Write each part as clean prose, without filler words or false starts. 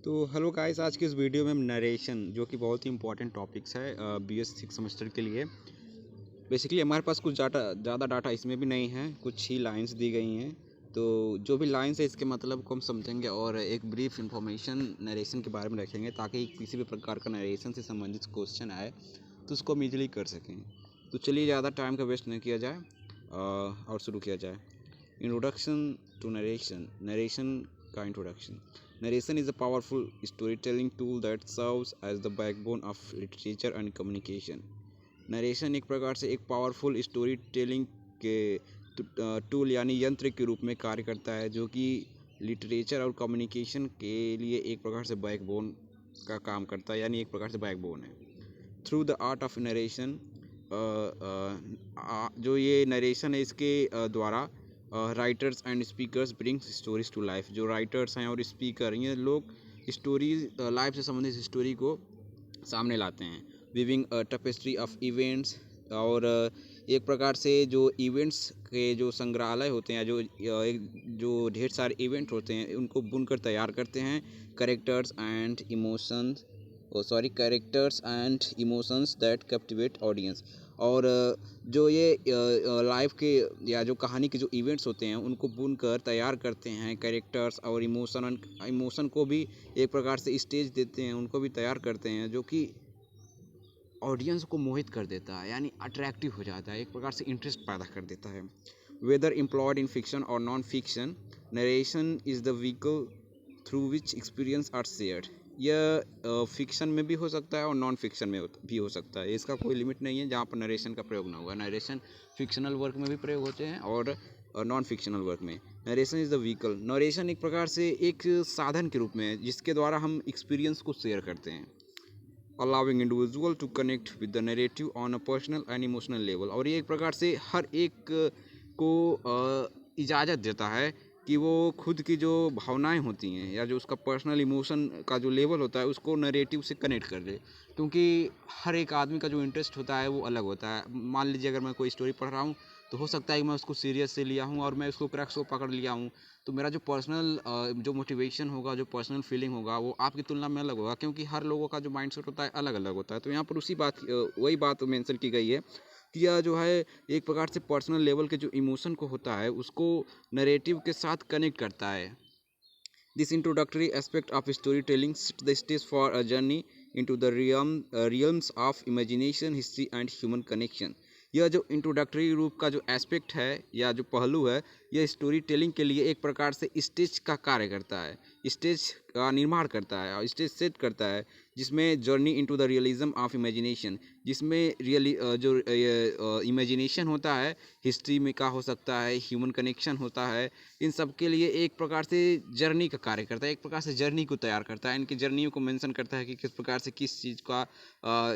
तो hello guys, आज की इस वीडियो में हम नरेशन जो कि बहुत ही इंपॉर्टेंट टॉपिक्स है बीएस 6 सेमेस्टर के लिए। बेसिकली हमारे पास कुछ ज़्यादा डाटा इसमें भी नहीं है, कुछ ही लाइंस दी गई हैं। तो जो भी लाइंस है इसके मतलब को हम समझेंगे और एक ब्रीफ इंफॉर्मेशन नरेशन के बारे में रखेंगे ताकि किसी भी प्रकार का नरेशन से संबंधित क्वेश्चन आए तो उसको हम ईजिली कर सकें। तो चलिए ज़्यादा टाइम का वेस्ट नहीं किया जाए और शुरू किया जाए। Introduction to narration. नरेशन का इंट्रोडक्शन। Narration is a powerful storytelling tool that serves as the backbone of literature and communication. Narration एक प्रकार से एक पावरफुल स्टोरी टेलिंग के टूल यानी यंत्र के रूप में कार्य करता है जो कि लिटरेचर और कम्युनिकेशन के लिए एक प्रकार से बैकबोन का काम करता है, यानी एक प्रकार से बैकबोन है। Through the art of narration, जो ये नरेशन है इसके द्वारा writers and speakers brings stories to life. जो राइटर्स हैं और स्पीकर, ये लोग स्टोरीज लाइफ से संबंधित स्टोरी को सामने लाते हैं। विविंग टपेस्ट्री ऑफ इवेंट्स, और एक प्रकार से जो इवेंट्स के जो संग्रहालय होते हैं, जो ढेर सारे इवेंट होते हैं उनको बुनकर तैयार करते हैं। Characters and emotions that captivate audience. और जो ये लाइफ के या जो कहानी के जो इवेंट्स होते हैं उनको बुनकर तैयार करते हैं। कैरेक्टर्स और इमोशन को भी एक प्रकार से स्टेज देते हैं, उनको भी तैयार करते हैं जो कि ऑडियंस को मोहित कर देता है, यानी अट्रैक्टिव हो जाता है, एक प्रकार से इंटरेस्ट पैदा कर देता है। वेदर एम्प्लॉयड इन फिक्शन और non fiction, narration is the vehicle through which experience are shared. यह फिक्शन में भी हो सकता है और नॉन फिक्शन में भी हो सकता है, इसका कोई लिमिट नहीं है जहाँ पर नरेशन का प्रयोग ना हुआ। नरेशन फिक्शनल वर्क में भी प्रयोग होते हैं और नॉन फिक्शनल वर्क में। Narration is the vehicle. Narration एक प्रकार से एक साधन के रूप में है जिसके द्वारा हम एक्सपीरियंस को शेयर करते हैं। allowing individual to connect with the narrative on a personal and emotional level। और ये एक प्रकार से हर एक को इजाज़त देता है कि वो खुद की जो भावनाएं होती हैं या जो उसका पर्सनल इमोशन का जो लेवल होता है उसको नरेटिव से कनेक्ट कर ले। क्योंकि हर एक आदमी का जो इंटरेस्ट होता है वो अलग होता है। मान लीजिए अगर मैं कोई स्टोरी पढ़ रहा हूँ तो हो सकता है कि मैं उसको सीरियस से लिया हूँ और मैं उसको क्रैक्स को पकड़ लिया हूँ, तो मेरा जो पर्सनल जो मोटिवेशन होगा, जो पर्सनल फीलिंग होगा वो आपकी तुलना में अलग होगा, क्योंकि हर लोगों का जो माइंडसेट होता है अलग अलग होता है। तो यहाँ पर वही बात मेंशन की गई है कि यह जो है एक प्रकार से पर्सनल लेवल के जो इमोशन को होता है उसको नरेटिव के साथ कनेक्ट करता है। This introductory aspect of story telling set the stage for a journey into the realms of imagination, history and human connection. यह जो इंट्रोडक्टरी रूप का जो एस्पेक्ट है या जो पहलू है, यह स्टोरी टेलिंग के लिए एक प्रकार से स्टेज का कार्य करता है, स्टेज का निर्माण करता है और स्टेज सेट करता है, जिसमें journey into the realism of imagination, जिसमें जो इमेजिनेशन होता है, हिस्ट्री में का हो सकता है, ह्यूमन कनेक्शन होता है, इन सब के लिए एक प्रकार से जर्नी का कार्य करता है, एक प्रकार से जर्नी को तैयार करता है, इनकी जर्नियों को मेंशन करता है कि किस प्रकार से किस चीज़ का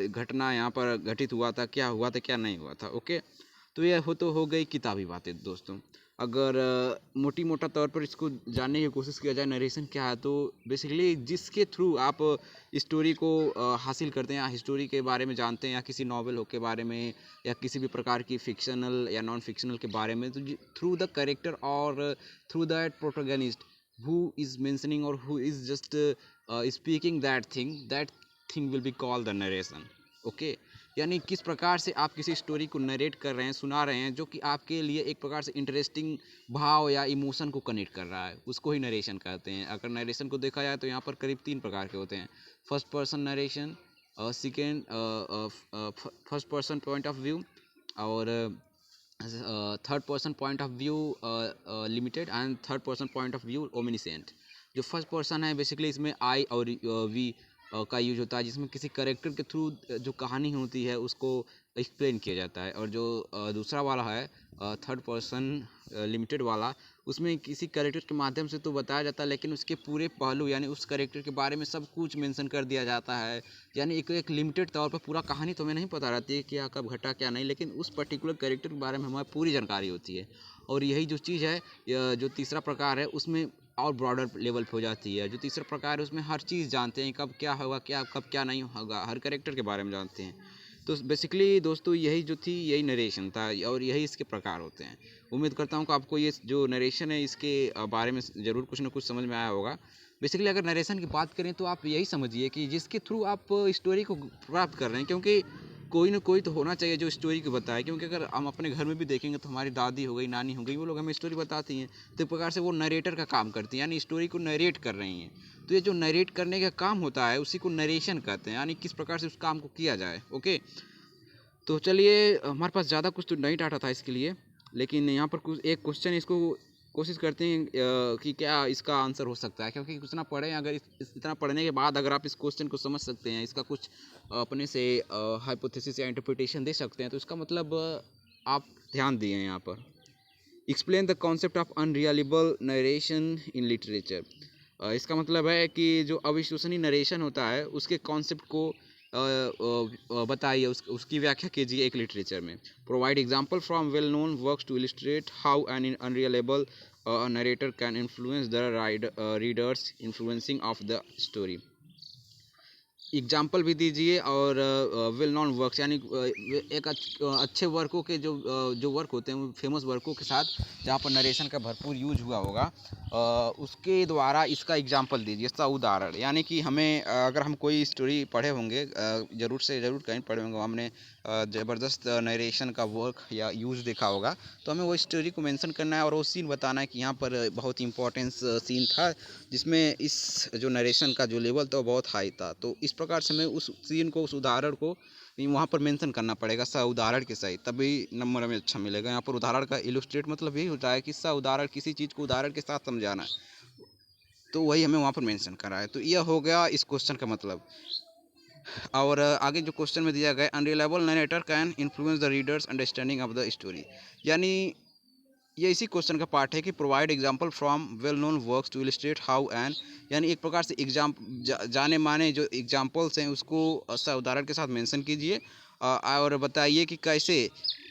घटना यहाँ पर घटित हुआ था, क्या हुआ था, क्या नहीं हुआ था। ओके, तो यह हो गई किताबी बातें दोस्तों। अगर मोटी मोटा तौर पर इसको जानने की कोशिश किया जाए नरेशन क्या है, तो बेसिकली जिसके थ्रू आप स्टोरी को हासिल करते हैं या स्टोरी के बारे में जानते हैं या किसी नॉवल हो के बारे में या किसी भी प्रकार की फिक्शनल या नॉन फिक्शनल के बारे में, तो थ्रू द कैरेक्टर और through that protagonist who is mentioning और who is just speaking that thing will be called the narration. Okay, यानी किस प्रकार से आप किसी स्टोरी को नरेट कर रहे हैं, सुना रहे हैं, जो कि आपके लिए एक प्रकार से इंटरेस्टिंग भाव या इमोशन को कनेक्ट कर रहा है, उसको ही नरेशन कहते हैं। अगर नरेशन को देखा जाए तो यहाँ पर करीब 3 प्रकार के होते हैं। First person narration, second first person point of view, और third person point of view limited, and third person point of view omniscient. जो फर्स्ट पर्सन है बेसिकली इसमें आई और वी का यूज होता है, जिसमें किसी करेक्टर के थ्रू जो कहानी होती है उसको एक्सप्लेन किया जाता है। और जो दूसरा वाला है थर्ड पर्सन लिमिटेड वाला, उसमें किसी करेक्टर के माध्यम से तो बताया जाता है लेकिन उसके पूरे पहलू यानी उस करेक्टर के बारे में सब कुछ मेंशन कर दिया जाता है। यानी एक लिमिटेड तौर पर पूरा कहानी तो हमें नहीं पता रहती है क्या कब घटा क्या नहीं, लेकिन उस पर्टिकुलर करेक्टर के बारे में हमें पूरी जानकारी होती है। और यही जो चीज़ है, जो तीसरा प्रकार है उसमें और ब्रॉडर लेवल पे हो जाती है। जो तीसरा प्रकार है उसमें हर चीज़ जानते हैं, कब क्या होगा, कब क्या नहीं होगा, हर कैरेक्टर के बारे में जानते हैं। तो बेसिकली दोस्तों यही जो थी यही नरेशन था और यही इसके प्रकार होते हैं। उम्मीद करता हूँ कि आपको ये जो नरेशन है इसके बारे में ज़रूर कुछ ना कुछ समझ में आया होगा। बेसिकली अगर नरेशन की बात करें तो आप यही समझिए कि जिसके थ्रू आप स्टोरी को प्राप्त कर रहे हैं, क्योंकि कोई ना कोई तो होना चाहिए जो स्टोरी को बताए। क्योंकि अगर हम अपने घर में भी देखेंगे तो हमारी दादी हो गई, नानी हो गई, वो लोग हमें स्टोरी बताती हैं, तो एक प्रकार से वो नरेटर का काम करती हैं, यानी स्टोरी को नरेट कर रही हैं। तो ये जो नरेट करने का काम होता है उसी को नरेशन कहते हैं, यानी किस प्रकार से उस काम को किया जाए। ओके, तो चलिए, हमारे पास ज़्यादा कुछ तो नहीं डाटा था इसके लिए, लेकिन यहाँ पर कुछ एक क्वेश्चन इसको कोशिश करते हैं कि क्या इसका आंसर हो सकता है, क्योंकि कुछ ना पढ़े, अगर इतना पढ़ने के बाद अगर आप इस क्वेश्चन को समझ सकते हैं, इसका कुछ अपने से हाइपोथेसिस या इंटरप्रिटेशन दे सकते हैं, तो इसका मतलब आप ध्यान दिए हैं यहाँ पर। Explain the concept of unreliable narration in literature. इसका मतलब है कि जो अविश्वसनीय नरेशन होता है उसके कॉन्सेप्ट को बताइए, उसकी व्याख्या कीजिए एक लिटरेचर में। Provide example from well known works to illustrate how an unreliable narrator can influence the readers influencing of the story. Example भी दीजिए, और वेल नॉन वर्क्स यानी एक अच्छे वर्कों के जो वर्क होते हैं, फेमस वर्कों के साथ जहाँ पर नरेशन का भरपूर यूज हुआ होगा, उसके द्वारा इसका एग्जाम्पल दीजिए, इसका उदाहरण। यानी कि हमें अगर हम कोई स्टोरी पढ़े होंगे, ज़रूर से ज़रूर कहीं पढ़े होंगे, हमने ज़बरदस्त नरेशन का वर्क या यूज़ देखा होगा, तो हमें वो स्टोरी को मेंशन करना है और वो सीन बताना है कि यहाँ पर बहुत इंपॉर्टेंस सीन था जिसमें इस जो नरेशन का जो लेवल था वो बहुत हाई था। तो इस प्रकार से हमें उस सीन को, उस उदाहरण को वहाँ पर मेंशन करना पड़ेगा, सा उदाहरण के सहित, तभी नंबर हमें अच्छा मिलेगा। यहाँ पर उदाहरण का इलस्ट्रेट मतलब यही होता है कि सा उदाहरण, किसी चीज़ को उदाहरण के साथ समझाना है, तो वही हमें वहाँ पर मेंशन करा है। तो यह हो गया इस क्वेश्चन का मतलब। और आगे जो क्वेश्चन में दिया गया, unreliable narrator can influence the readers understanding of the story, यानी ये इसी क्वेश्चन का पार्ट है कि provide example from well known works to illustrate how an, यानी एक प्रकार से जाने माने जो एग्जांपल्स हैं उसको उदाहरण के साथ मेंशन कीजिए, और बताइए कि कैसे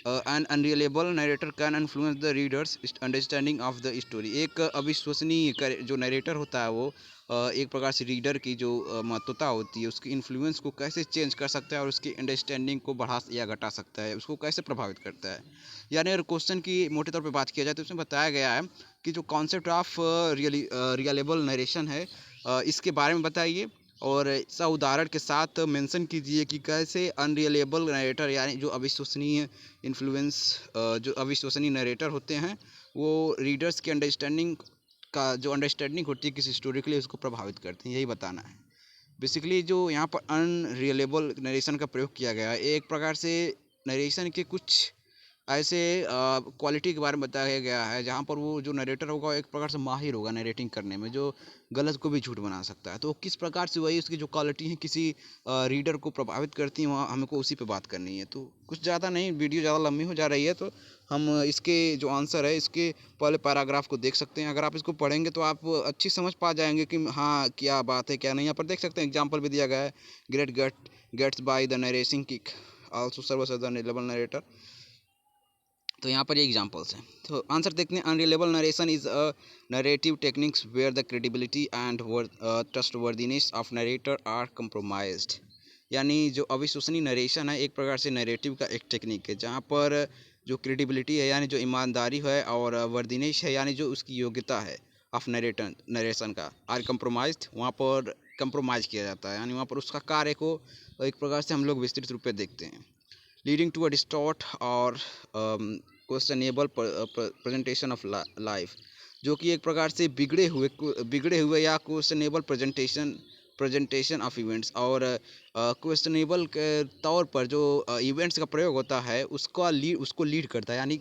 an unreliable narrator can influence the readers understanding of the story. एक अविश्वसनीय जो नरेटर होता है वो एक प्रकार से रीडर की जो महत्वता होती है, उसकी इन्फ्लुएंस को कैसे चेंज कर सकता है और उसकी अंडरस्टैंडिंग को बढ़ा या घटा सकता है, उसको कैसे प्रभावित करता है। यानी अगर क्वेश्चन की मोटे तौर पे बात किया जाए तो इसमें बताया गया है कि जो कॉन्सेप्ट ऑफ रियलेबल नरेशन है, इसके बारे में बताइए, और इसका उदाहरण के साथ मेंशन कीजिए कि कैसे अनरियलेबल नरेटर, यानी जो अविश्वसनीय जो अविश्वसनीय नरेटर होते हैं, वो रीडर्स की अंडरस्टैंडिंग जो अंडरस्टैंडिंग होती है किसी स्टोरी के लिए, उसको प्रभावित करती हैं, यही बताना है। बेसिकली जो यहाँ पर अनरियलेबल नरेशन का प्रयोग किया गया है, एक प्रकार से नरेशन के कुछ ऐसे क्वालिटी के बारे में बताया गया है जहाँ पर वो जो नरेटर होगा एक प्रकार से माहिर होगा नरेटिंग करने में, जो गलत को भी झूठ बना सकता है। तो किस प्रकार से वही उसकी जो क्वालिटी है किसी रीडर को प्रभावित करती हैं, वहाँ हमको उसी पे बात करनी है। तो कुछ ज़्यादा नहीं, वीडियो ज़्यादा लंबी हो जा रही है, तो हम इसके जो आंसर है इसके पहले पैराग्राफ को देख सकते हैं। अगर आप इसको पढ़ेंगे तो आप अच्छी समझ पा जाएंगे कि हाँ क्या बात है क्या नहीं। यहाँ पर देख सकते हैं एग्जाम्पल भी दिया गया है, ग्रेट गेट्स बाय द नरेसिंग Nick also serve as the unreliable narrator. तो यहाँ पर ये एग्जांपल्स हैं। तो आंसर देखते हैं, unreliable narration is a narrative techniques where the credibility and trustworthiness of narrator are compromised, यानी जो अविश्वसनीय नरेशन है एक प्रकार से नरेटिव का एक टेक्निक है जहाँ पर जो क्रेडिबिलिटी है यानी जो ईमानदारी है, और वर्दीनेस है यानी जो उसकी योग्यता है ऑफ नरेशन का, आर कंप्रोमाइज्ड, वहाँ पर कंप्रोमाइज़ किया जाता है, यानी वहाँ पर उसका कार्य को एक प्रकार से हम लोग विस्तृत रूप में देखते हैं। लीडिंग टू अ डिस्टॉर्ट और क्वेश्चनेबल प्रेजेंटेशन ऑफ लाइफ, जो कि एक प्रकार से बिगड़े हुए या क्वेश्चनेबल प्रेजेंटेशन ऑफ इवेंट्स, और क्वेश्चनेबल के तौर पर जो इवेंट्स का प्रयोग होता है उसको लीड करता है, यानी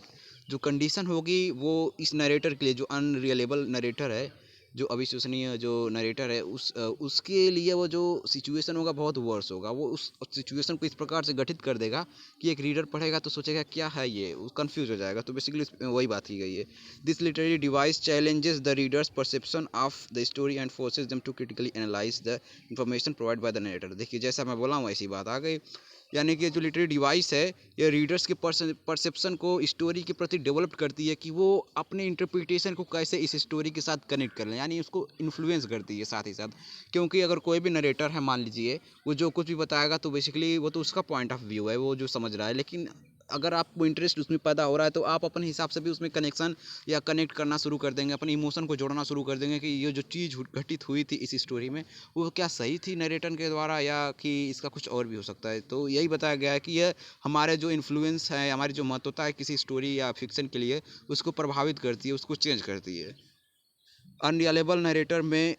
जो कंडीशन होगी वो इस नरेटर के लिए, जो अनरियलेबल नरेटर है, जो अविश्वसनीय जो नरेटर है, उसके लिए वो जो सिचुएशन होगा बहुत वर्स होगा। वो उस सिचुएशन को इस प्रकार से गठित कर देगा कि एक रीडर पढ़ेगा तो सोचेगा क्या है ये, वो कंफ्यूज हो जाएगा। तो बेसिकली वही बात की गई है। This literary device challenges the readers perception of the story and forces them to critically analyse the information provide by the narrator. देखिए जैसा मैं बोला हूँ वैसी बात आ गई, यानी कि जो लिटरेरी डिवाइस है ये रीडर्स के परसेप्शन को स्टोरी के प्रति डेवलप करती है कि वो अपने इंटरप्रिटेशन को कैसे इस स्टोरी के साथ कनेक्ट कर लें, यानी उसको इन्फ्लुएंस करती है साथ ही साथ। क्योंकि अगर कोई भी नरेटर है मान लीजिए, वो जो कुछ भी बताएगा तो बेसिकली वो तो उसका पॉइंट ऑफ व्यू है, वो जो समझ रहा है, लेकिन अगर आपको इंटरेस्ट उसमें पैदा हो रहा है तो आप अपने हिसाब से भी उसमें कनेक्शन या कनेक्ट करना शुरू कर देंगे, अपने इमोशन को जोड़ना शुरू कर देंगे कि ये जो चीज़ घटित हुई थी इस स्टोरी में वो क्या सही थी नरेटर के द्वारा या कि इसका कुछ और भी हो सकता है। तो यही बताया गया है कि यह हमारे जो इन्फ्लुएंस है, हमारी जो महत्वता है किसी स्टोरी या फिक्शन के लिए, उसको प्रभावित करती है, उसको चेंज करती है। अनरिलायबल नरेटर में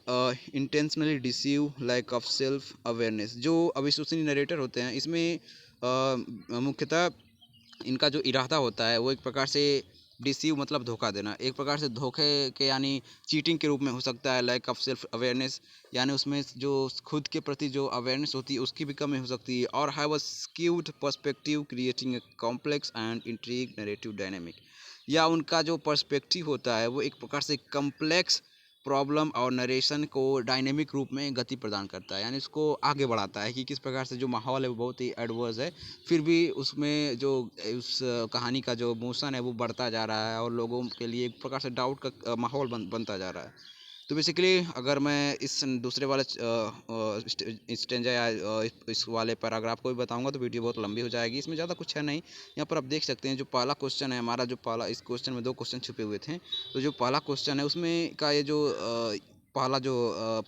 intentionally deceive, lack of self awareness. जो अविश्वसनीय नरेटर होते हैं इसमें मुख्यतः इनका जो इरादा होता है वो एक प्रकार से डिसीव मतलब धोखा देना, एक प्रकार से धोखे के यानी चीटिंग के रूप में हो सकता है। लैक ऑफ सेल्फ अवेयरनेस यानी उसमें जो खुद के प्रति जो अवेयरनेस होती है उसकी भी कमी हो सकती है। और have a skewed perspective creating a complex and intrigue narrative dynamic, या उनका जो पर्सपेक्टिव होता है वो एक प्रकार से कम्प्लेक्स प्रॉब्लम और नरेशन को डायनेमिक रूप में गति प्रदान करता है, यानी उसको आगे बढ़ाता है कि किस प्रकार से जो माहौल है वो बहुत ही एडवर्स है, फिर भी उसमें जो उस कहानी का जो इमोशन है वो बढ़ता जा रहा है और लोगों के लिए एक प्रकार से डाउट का माहौल बनता जा रहा है। तो बेसिकली अगर मैं इस दूसरे वाले स्टेंजा या इस वाले पैराग्राफ को भी बताऊंगा तो वीडियो बहुत लंबी हो जाएगी। इसमें ज़्यादा कुछ है नहीं। यहाँ पर आप देख सकते हैं जो पहला क्वेश्चन है हमारा, जो पहला, इस क्वेश्चन में दो क्वेश्चन छुपे हुए थे। तो जो पहला क्वेश्चन है उसमें का ये जो पहला जो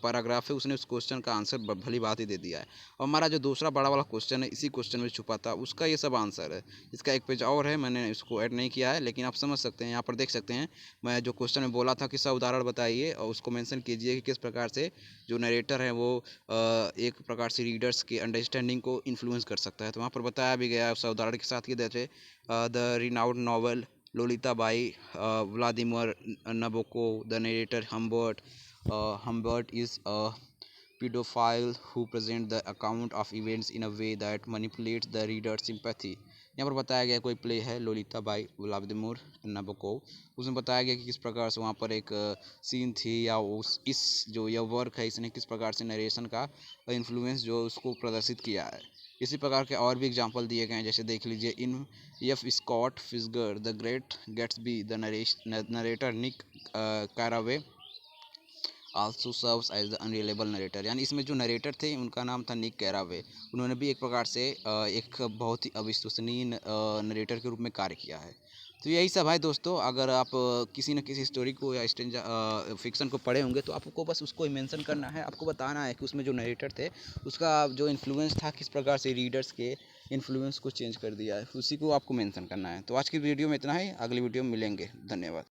पैराग्राफ है उसने उस क्वेश्चन का आंसर भली बात ही दे दिया है। और हमारा जो दूसरा बड़ा वाला क्वेश्चन है इसी क्वेश्चन में छुपा था, उसका ये सब आंसर है। इसका एक पेज और है, मैंने इसको ऐड नहीं किया है, लेकिन आप समझ सकते हैं। यहाँ पर देख सकते हैं मैं जो क्वेश्चन में बोला था कि सब उदाहरण बताइए और उसको मेंशन कीजिए कि किस प्रकार से जो नरेटर है वो एक प्रकार से रीडर्स के अंडरस्टैंडिंग को इन्फ्लुएंस कर सकता है। तो वहाँ पर बताया भी गया है सब उदाहरण के साथ कि जैसे the renowned novel Lolita by Vladimir Nabokov, the narrator Humbert is a pedophile who presents the account of events in a way that manipulates the reader's sympathy। यहाँ पर बताया गया कोई प्ले है लोलिता बाई व्लादिमीर नाबोकोव, उसमें बताया गया कि किस प्रकार से वहाँ पर एक सीन थी या उस इस जो यह वर्क है इसने किस प्रकार से नरेशन का इन्फ्लुएंस जो उसको प्रदर्शित किया है। इसी प्रकार के और भी एग्जांपल दिए गए हैं, जैसे देख लीजिए इन एफ स्कॉट फिशगर the great Gatsby the narrator Nick Carraway also serves as the unreliable narrator, यानी इसमें जो नरेटर थे उनका नाम था निक कैरावे। उन्होंने भी एक प्रकार से एक बहुत ही अविश्वसनीय नरेटर के रूप में कार्य किया है। तो यही सब है दोस्तों। अगर आप किसी न किसी स्टोरी को या स्टेंजा फिक्शन को पढ़े होंगे तो आपको बस उसको ही मेंशन करना है, आपको बताना है कि उसमें जो नरेटर थे उसका जो इन्फ्लुएंस था किस प्रकार से रीडर्स के इन्फ्लुएंस को चेंज कर दिया है, उसी को आपको मेंशन करना है। तो आज की वीडियो में इतना ही, अगली वीडियो में मिलेंगे। धन्यवाद।